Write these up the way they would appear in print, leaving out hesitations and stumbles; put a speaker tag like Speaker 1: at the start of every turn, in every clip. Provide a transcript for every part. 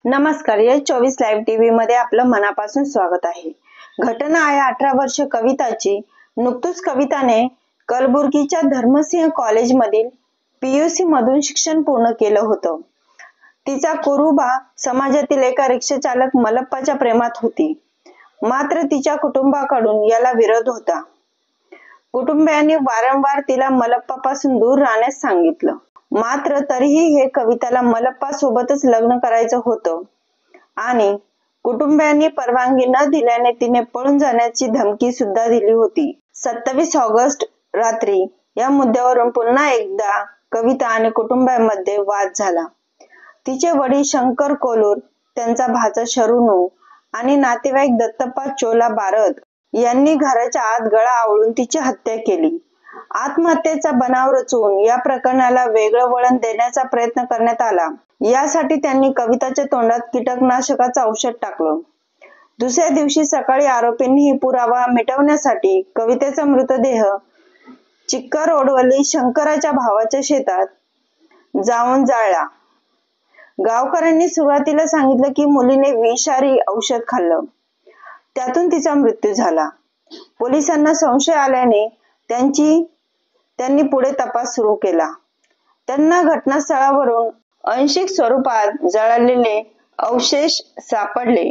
Speaker 1: नमस्कार, या 24 live TV मध्ये आपलं मनापासून स्वागत आहे। घटना आहे 18 वर्ष कविताची। नुकतंच कविताने कलबुर्गीच्या धर्मसिंह कॉलेजमधील PUC मधून शिक्षण पूर्ण केलं होतं। तिचा कुरुबा समाजातील एका रिक्षा चालक मल्लप्पाच्या प्रेमात होती, मात्र तिच्या कुटुंबाकडून याला विरोध होता। कुटुंबियांनी वारंवार तिला मल्लप्पापासून दूर राहण्यास सांगितलं, मात्र तरीही हे कविताला मल्लप्पा सोबतच लग्न करायचं होतं आणि कुटुंबियांनी परवानगी न दिल्याने तिने पळून जाण्याची धमकी सुद्धा दिली होती। 27 ऑगस्ट रात्री या मुद्द्यावरून पुन्हा एकदा कविता आणि कुटुंबियांमध्ये वाद झाला। तिचे वडील शंकर कोलूर, त्यांचा भाचा शरणू आणि नातेवाईक दत्तप्पा चोला बारद यांनी घराच्या आत गळा आवळून तिची हत्या केली। आत्महत्येचा बनाव रचून या प्रकरणाला वेगळं वळण देण्याचा प्रयत्न करण्यात आला। यासाठी त्यांनी कविताच्या तोंडात कीटकनाशकाचं औषध टाकलं। दुसऱ्या दिवशी सकाळी आरोपींनी ही पुरावा मिटवण्यासाठी कवितेचा मृतदेह चिक्कार रोडवरील शंकराच्या भावाच्या शेतात जाऊन जाळला। गावकऱ्यांनी सुरुवातीला सांगितलं की मुलीने विषारी औषध खाल्लं, त्यातून तिचा मृत्यू झाला। पोलिसांना संशय आल्याने त्यांनी पुढे तपास सुरू केला। त्यांना घटनास्थळावरून आंशिक स्वरूपात जळालेले अवशेष सापडले।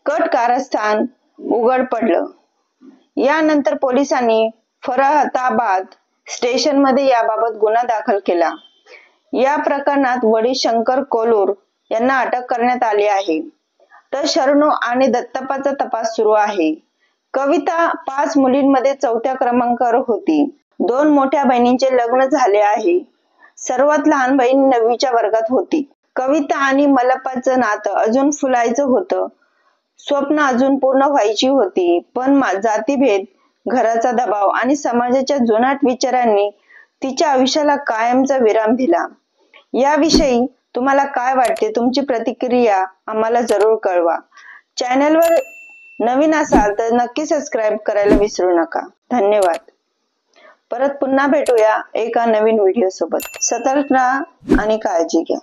Speaker 1: कट कारस्थान उघड पडलं। यानंतर पोलिसांनी फरहाताबाद स्टेशनमध्ये याबाबत गुन्हा दाखल केला। या प्रकरणात वडील शंकर कोलूर यांना अटक करण्यात आली आहे, तर शरणू आणि दत्तप्पाचा तपास सुरू आहे। कविता 5 मुलींमध्ये 4थ्या क्रमांकावर होती। 2 मोठ्या बहिणींचे लग्न झाले आहे। सर्वात लहान बहीण 9वीच्या वर्गात होती। कविता आणि मल्लप्पाचं नातं अजून फुलायचं होतं, स्वप्न अजून पूर्ण व्हायची होती, पण जातीभेद, घराचा दबाव आणि समाजाच्या जुनाट विचारांनी तिच्या आयुष्याला कायमचा विराम दिला। याविषयी तुम्हाला काय वाटते? तुमची प्रतिक्रिया आम्हाला जरूर कळवा। चॅनलवर नवीन असाल तर नक्की सबस्क्राईब करायला विसरू नका। धन्यवाद। परत पुन्हा भेटूया एका नवीन व्हिडिओ सोबत। सतर्क राहा आणि काळजी घ्या।